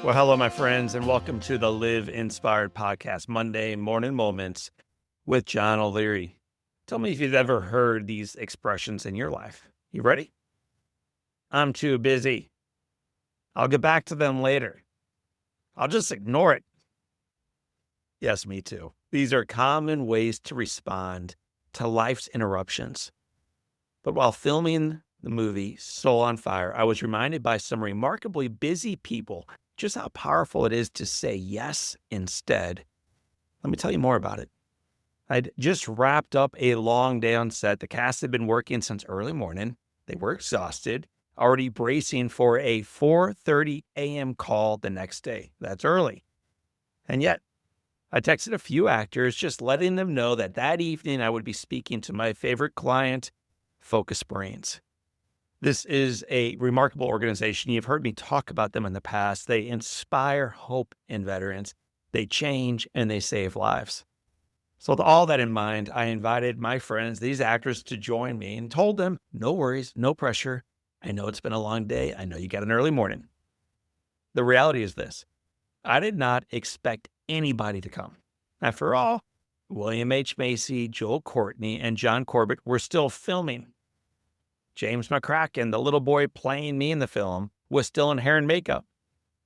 Well, hello, my friends, and welcome to the Live Inspired Podcast, Monday Morning Moments with John O'Leary. Tell me if you've ever heard these expressions in your life. You ready? I'm too busy. I'll get back to them later. I'll just ignore it. Yes, me too. These are common ways to respond to life's interruptions. But while filming the movie Soul on Fire, I was reminded by some remarkably busy people just how powerful it is to say yes instead. Let me tell you more about it. I'd just wrapped up a long day on set. The cast had been working since early morning. They were exhausted, already bracing for a 4:30 a.m. call the next day. That's early. And yet, I texted a few actors just letting them know that evening I would be speaking to my favorite client, Focus Brains. This is a remarkable organization. You've heard me talk about them in the past. They inspire hope in veterans. They change and they save lives. So with all that in mind, I invited my friends, these actors, to join me and told them, no worries, no pressure. I know it's been a long day. I know you got an early morning. The reality is this. I did not expect anybody to come. After all, William H. Macy, Joel Courtney, and John Corbett were still filming. James McCracken, the little boy playing me in the film, was still in hair and makeup.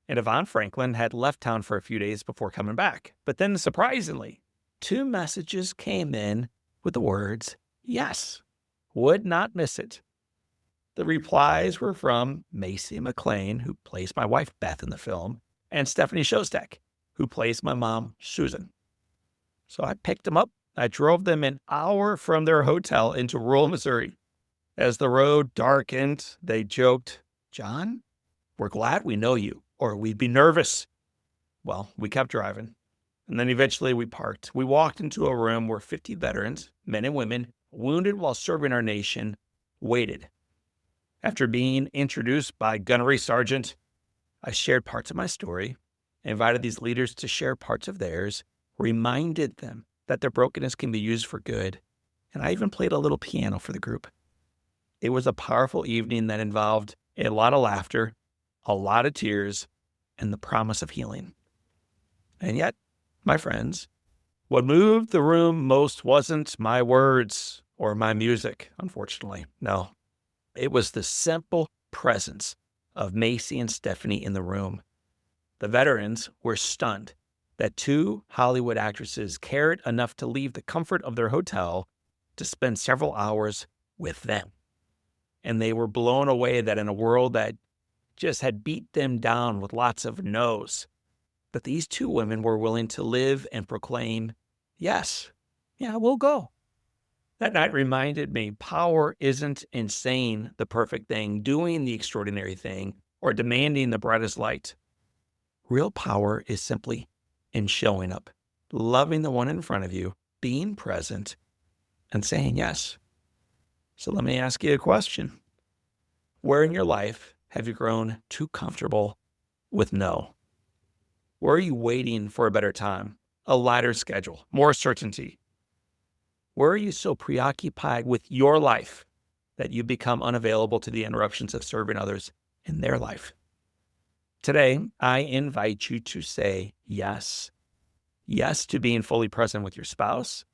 And Yvonne Franklin had left town for a few days before coming back. But then, surprisingly, 2 messages came in with the words, yes, would not miss it. The replies were from Macy McLean, who plays my wife Beth in the film, and Stephanie Shostak, who plays my mom, Susan. So I picked them up. I drove them an hour from their hotel into rural Missouri. As the road darkened, they joked, John, we're glad we know you, or we'd be nervous. Well, we kept driving, and then eventually we parked. We walked into a room where 50 veterans, men and women, wounded while serving our nation, waited. After being introduced by Gunnery Sergeant, I shared parts of my story, invited these leaders to share parts of theirs, reminded them that their brokenness can be used for good, and I even played a little piano for the group. It was a powerful evening that involved a lot of laughter, a lot of tears, and the promise of healing. And yet, my friends, what moved the room most wasn't my words or my music, unfortunately. No, it was the simple presence of Macy and Stephanie in the room. The veterans were stunned that 2 Hollywood actresses cared enough to leave the comfort of their hotel to spend several hours with them. And they were blown away that in a world that just had beat them down with lots of no's, that these 2 women were willing to live and proclaim, yes, yeah, we'll go. That night reminded me power isn't in saying the perfect thing, doing the extraordinary thing, or demanding the brightest light. Real power is simply in showing up, loving the one in front of you, being present, and saying yes. So let me ask you a question. Where in your life have you grown too comfortable with no? Where are you waiting for a better time, a lighter schedule, more certainty? Where are you so preoccupied with your life that you become unavailable to the interruptions of serving others in their life? Today, I invite you to say yes. Yes to being fully present with your spouse.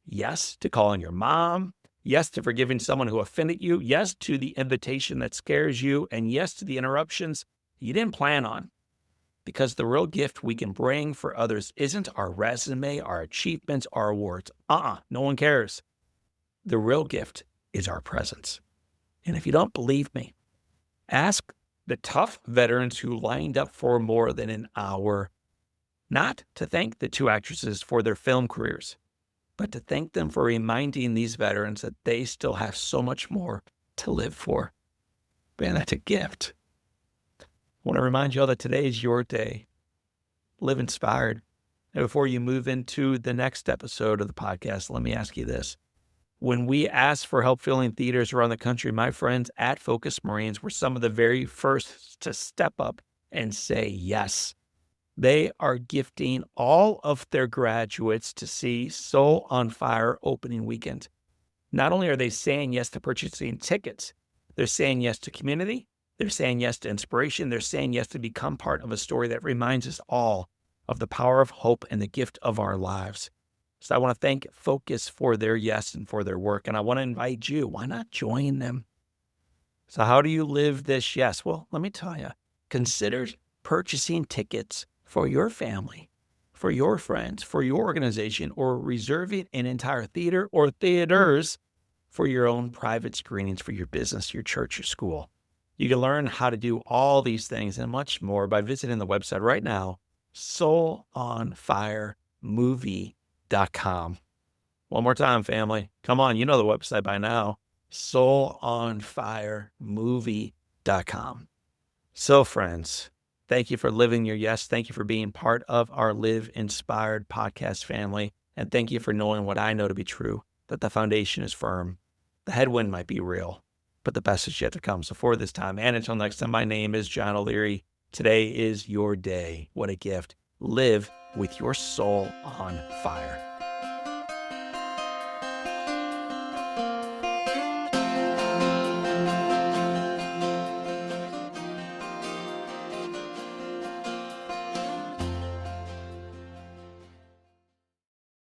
Yes to calling your mom. Yes to forgiving someone who offended you. Yes to the invitation that scares you. And yes to the interruptions you didn't plan on. Because the real gift we can bring for others isn't our resume, our achievements, our awards. No one cares. The real gift is our presence. And if you don't believe me, ask the tough veterans who lined up for more than an hour, not to thank the 2 actresses for their film careers, but to thank them for reminding these veterans that they still have so much more to live for. Man, that's a gift. I want to remind you all that today is your day. Live inspired. And before you move into the next episode of the podcast, let me ask you this. When we asked for help filling theaters around the country, my friends at Focus Marines were some of the very first to step up and say yes. They are gifting all of their graduates to see Soul on Fire opening weekend. Not only are they saying yes to purchasing tickets, they're saying yes to community, They're saying yes to inspiration. They're saying yes to become part of a story that reminds us all of the power of hope and the gift of our lives. So I want to thank Focus for their yes and for their work. And I want to invite you, why not join them? So how do you live this yes? Well, let me tell you, consider purchasing tickets for your family, for your friends, for your organization, or reserving an entire theater or theaters for your own private screenings for your business, your church, your school. You can learn how to do all these things and much more by visiting the website right now, soulonfiremovie.com. One more time, family. Come on, you know the website by now, soulonfiremovie.com. So, friends, thank you for living your yes. Thank you for being part of our Live Inspired podcast family. And thank you for knowing what I know to be true, that the foundation is firm. The headwind might be real, but the best is yet to come. So for this time, and until next time, my name is John O'Leary. Today is your day. What a gift. Live with your soul on fire.